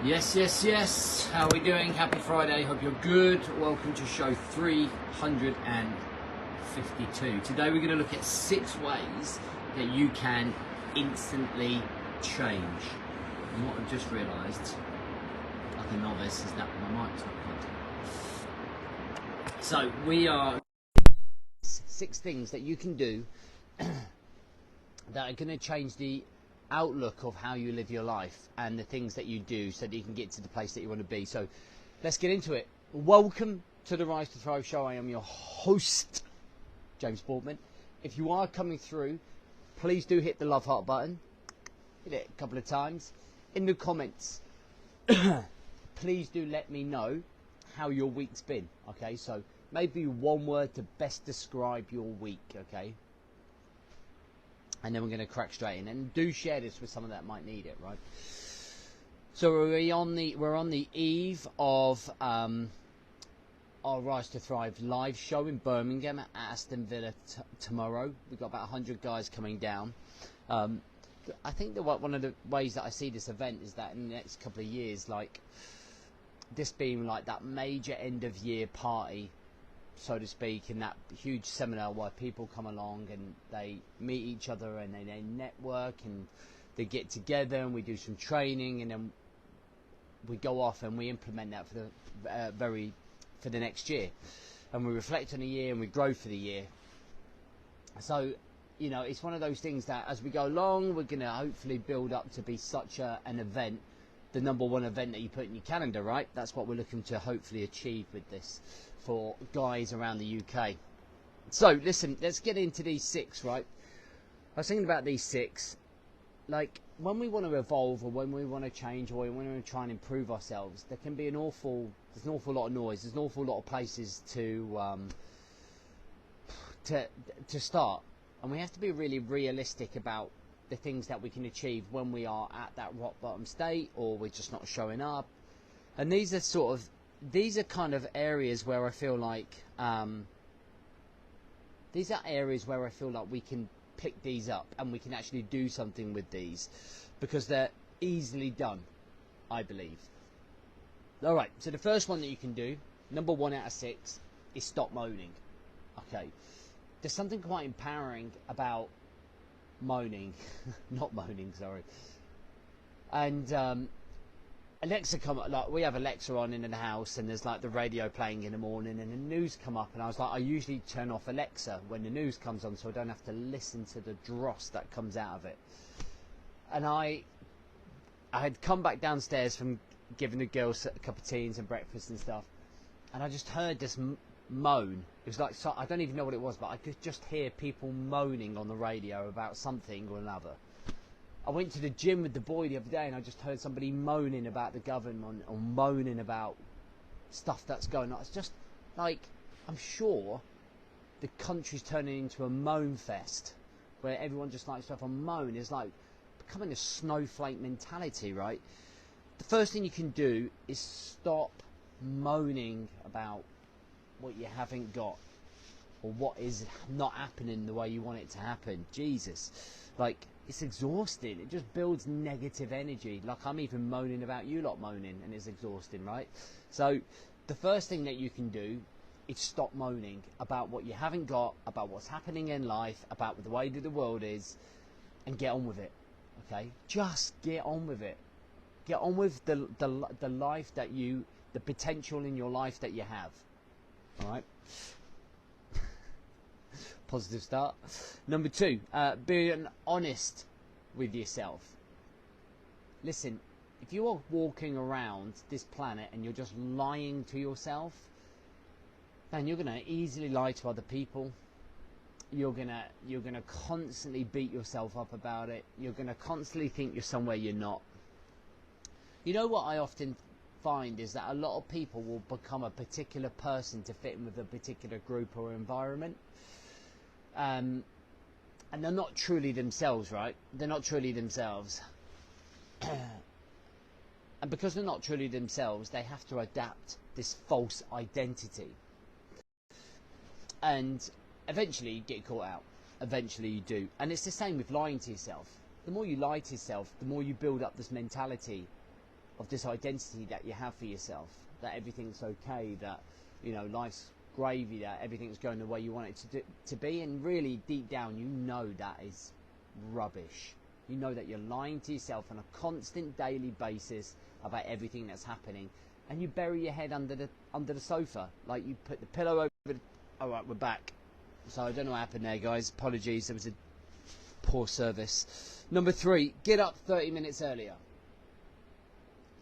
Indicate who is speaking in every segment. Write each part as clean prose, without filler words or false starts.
Speaker 1: Yes, yes, yes. How are we doing? Happy Friday. Hope you're good. Welcome to show 352. Today we're going to look at 6 ways that you can instantly change. And what I've just realised, like a novice, is that my mic's not plugged in. So we are 6 things that you can do that are going to change the outlook of how you live your life and the things that you do so that you can get to the place that you want to be. So let's get into it. Welcome to the Rise to Thrive show. I am your host, James Boardman. If you are coming through, please do hit the love heart button. Hit it a couple of times. In the comments, please do let me know how your week's been. Okay, so maybe one word to best describe your week. Okay, and then we're going to crack straight in, and do share this with someone that might need it, right? So we're on the eve of our Rise to Thrive live show in Birmingham at Aston Villa tomorrow. We've got about 100 guys coming down. I think that one of the ways that I see this event is that in the next couple of years, like this being like that major end of year party, so to speak, in that huge seminar where people come along and they meet each other and they network and they get together and we do some training, and then we go off and we implement that for the for the next year, and we reflect on the year and we grow for the year. So you know, it's one of those things that as we go along, we're going to hopefully build up to be such an event, the number one event that you put in your calendar, right? That's what we're looking to hopefully achieve with this for guys around the UK. So listen, let's get into these 6, right? I was thinking about these 6. Like, when we want to evolve, or when we want to change, or when we want to try and improve ourselves, there can be there's an awful lot of noise, there's an awful lot of places to start, and we have to be really realistic about the things that we can achieve when we are at that rock bottom state, or we're just not showing up. And these are kind of areas where I feel like we can pick these up and we can actually do something with these, because they're easily done, I believe. Alright, so the first one that you can do, number 1 out of 6, is stop moaning. Okay, there's something quite empowering about moaning, not moaning, sorry. And Alexa like we have Alexa on in the house, and there's like the radio playing in the morning, and the news come up, and I was like, I usually turn off Alexa when the news comes on, so I don't have to listen to the dross that comes out of it. And I had come back downstairs from giving the girls a cup of tea and some breakfast and stuff, and I just heard this moan. It was like, so I don't even know what it was, but I could just hear people moaning on the radio about something or another. I went to the gym with the boy the other day, and I just heard somebody moaning about the government, or moaning about stuff that's going on. It's just like, I'm sure the country's turning into a moan fest, where everyone just likes to have a moan. It's like becoming a snowflake mentality, right? The first thing you can do is stop moaning about what you haven't got, or what is not happening the way you want it to happen. Jesus, like, it's exhausting. It just builds negative energy. Like, I'm even moaning about you lot moaning, and it's exhausting, right? So the first thing that you can do is stop moaning about what you haven't got, about what's happening in life, about the way that the world is, and get on with it. Okay, just get on with it. Get on with the life that the potential in your life that you have. All right. Positive start. Number 2, being honest with yourself. Listen, if you are walking around this planet and you're just lying to yourself, then you're going to easily lie to other people. You're gonna constantly beat yourself up about it. You're going to constantly think you're somewhere you're not. You know what I often find is that a lot of people will become a particular person to fit in with a particular group or environment. And they're not truly themselves, right? They're not truly themselves. And because they're not truly themselves, they have to adapt this false identity. And eventually you get caught out. Eventually you do. And it's the same with lying to yourself. The more you lie to yourself, the more you build up this mentality of this identity that you have for yourself, that everything's okay, that, you know, life's gravy, that everything's going the way you want it to be, and really deep down you know that is rubbish. You know that you're lying to yourself on a constant daily basis about everything that's happening, and you bury your head under the sofa, like you put the pillow over the... Alright, we're back. So I don't know what happened there, guys. Apologies, there was a poor service. Number 3, get up 30 minutes earlier.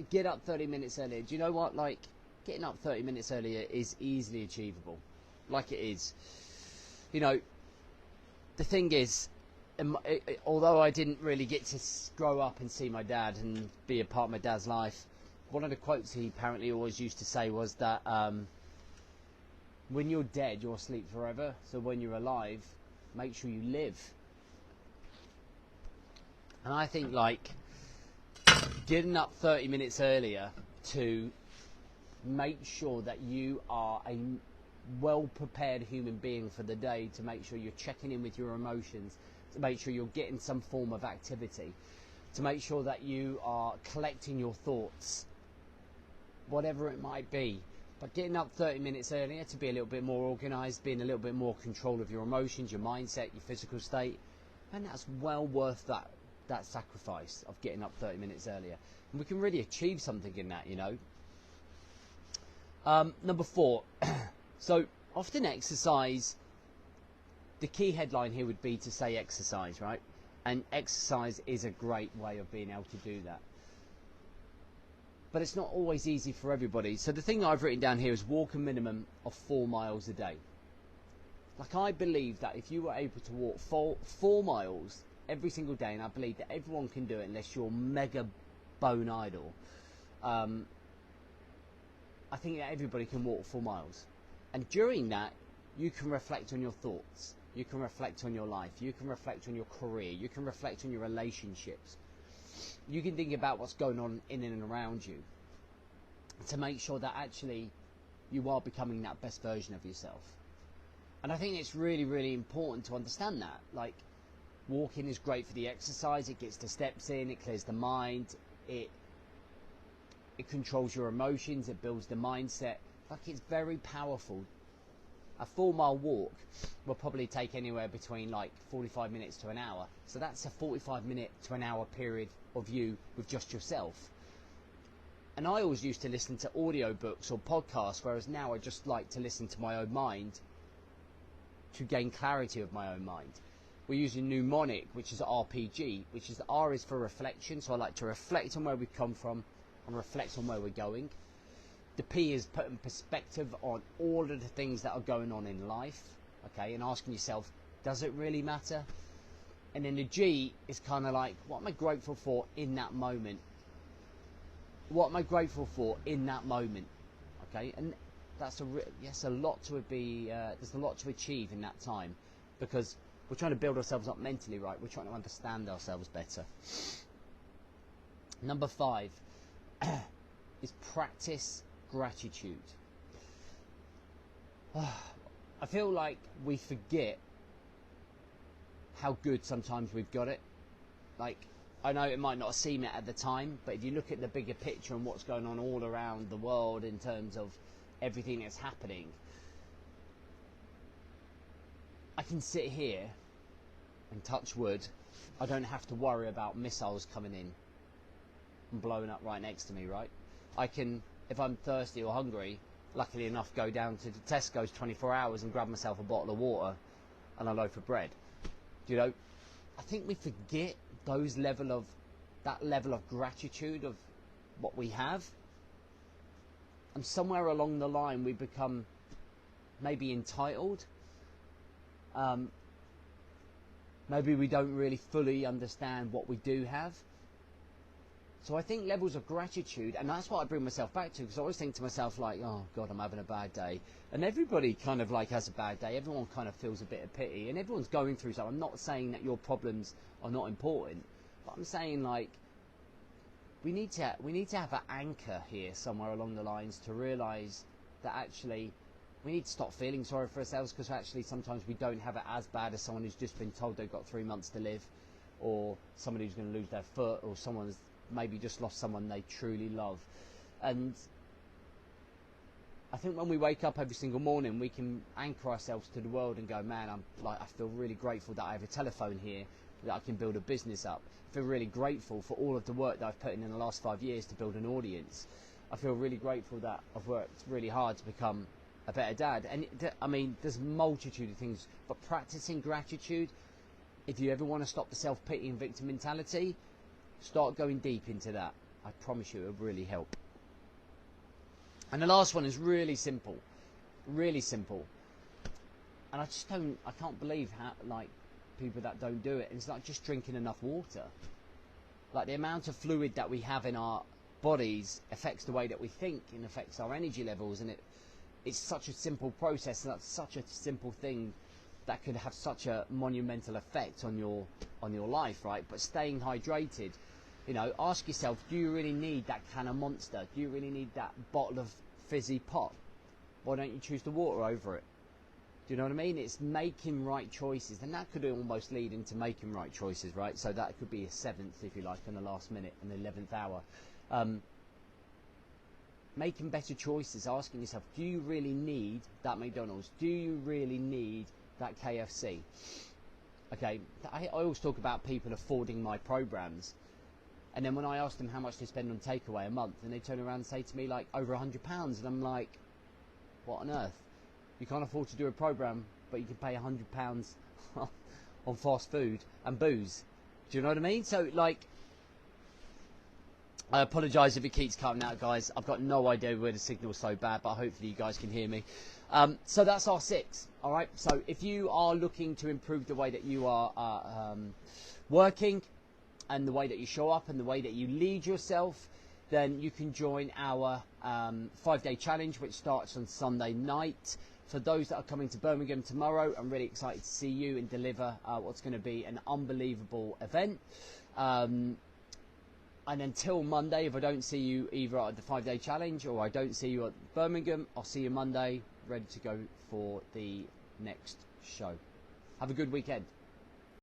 Speaker 1: Get up 30 minutes earlier. Do you know what? Like, getting up 30 minutes earlier is easily achievable. Like it is. You know, the thing is, although I didn't really get to grow up and see my dad and be a part of my dad's life, one of the quotes he apparently always used to say was that when you're dead, you're asleep forever. So when you're alive, make sure you live. And I think, like, getting up 30 minutes earlier to make sure that you are a well-prepared human being for the day, to make sure you're checking in with your emotions, to make sure you're getting some form of activity, to make sure that you are collecting your thoughts, whatever it might be. But getting up 30 minutes earlier to be a little bit more organised, being a little bit more control of your emotions, your mindset, your physical state, and that's well worth that sacrifice of getting up 30 minutes earlier. And we can really achieve something in that, you know. Number 4, so often exercise, the key headline here would be to say exercise, right? And exercise is a great way of being able to do that. But it's not always easy for everybody. So the thing I've written down here is walk a minimum of 4 miles a day. Like, I believe that if you were able to walk 4 miles every single day, and I believe that everyone can do it unless you're mega bone idle, I think that everybody can walk 4 miles. And during that, you can reflect on your thoughts, you can reflect on your life, you can reflect on your career, you can reflect on your relationships, you can think about what's going on in and around you, to make sure that actually you are becoming that best version of yourself. And I think it's really, really important to understand that. Like, walking is great for the exercise, it gets the steps in, it clears the mind, it controls your emotions, it builds the mindset. Like, it's very powerful. A 4-mile walk will probably take anywhere between like 45 minutes to an hour. So that's a 45-minute to an hour period of you with just yourself. And I always used to listen to audiobooks or podcasts, whereas now I just like to listen to my own mind to gain clarity of my own mind. We're using mnemonic, which is RPG, which is, the R is for reflection, so I like to reflect on where we've come from and reflect on where we're going. The P is putting perspective on all of the things that are going on in life, okay, and asking yourself, does it really matter? And then the G is kind of like, what am I grateful for in that moment? What am I grateful for in that moment? Okay, and that's a lot to be. There's a lot to achieve in that time, because we're trying to build ourselves up mentally, right? We're trying to understand ourselves better. Number 5 is practice gratitude. I feel like we forget how good sometimes we've got it. Like, I know it might not seem it at the time, but if you look at the bigger picture and what's going on all around the world in terms of everything that's happening, I can sit here and touch wood. I don't have to worry about missiles coming in and blowing up right next to me, right? I can, if I'm thirsty or hungry, luckily enough, go down to the Tesco's 24 hours and grab myself a bottle of water and a loaf of bread. You know, I think we forget that level of gratitude of what we have, and somewhere along the line we become maybe entitled. Maybe we don't really fully understand what we do have. So I think levels of gratitude, and that's what I bring myself back to, because I always think to myself like, oh God, I'm having a bad day. And everybody kind of like has a bad day. Everyone kind of feels a bit of pity, and everyone's going through something. I'm not saying that your problems are not important, but I'm saying like we need to have an anchor here somewhere along the lines to realise that actually we need to stop feeling sorry for ourselves, because actually sometimes we don't have it as bad as someone who's just been told they've got 3 months to live, or somebody who's going to lose their foot, or someone's maybe just lost someone they truly love. And I think when we wake up every single morning, we can anchor ourselves to the world and go, man, I feel really grateful that I have a telephone here, that I can build a business up. I feel really grateful for all of the work that I've put in the last 5 years to build an audience. I feel really grateful that I've worked really hard to become a better dad. And I mean, there's a multitude of things, but practicing gratitude, if you ever want to stop the self-pity and victim mentality, start going deep into that. I promise you it will really help. And the last one is really simple, really simple. And I can't believe how, like, people that don't do it. And it's like just drinking enough water. Like, the amount of fluid that we have in our bodies affects the way that we think and affects our energy levels. And it's such a simple process, and that's such a simple thing that could have such a monumental effect on your life, right? But staying hydrated, you know, ask yourself, do you really need that can of Monster? Do you really need that bottle of fizzy pop? Why don't you choose the water over it? Do you know what I mean? It's making right choices, and that could almost lead into making right choices, right? So that could be a 7th, if you like, in the last minute, in the 11th hour. Making better choices, asking yourself, do you really need that McDonald's? Do you really need that KFC? Okay, I always talk about people affording my programs, and then when I ask them how much they spend on takeaway a month, and they turn around and say to me, like, over £100, and I'm like, what on earth? You can't afford to do a program, but you can pay £100 on fast food and booze. Do you know what I mean? So, like, I apologise if it keeps cutting out, guys. I've got no idea where the signal's so bad, but hopefully you guys can hear me. So that's our 6, all right? So if you are looking to improve the way that you are working, and the way that you show up, and the way that you lead yourself, then you can join our 5-day challenge, which starts on Sunday night. For those that are coming to Birmingham tomorrow, I'm really excited to see you and deliver what's going to be an unbelievable event. And until Monday, if I don't see you either at the 5-day challenge or I don't see you at Birmingham, I'll see you Monday, ready to go for the next show. Have a good weekend.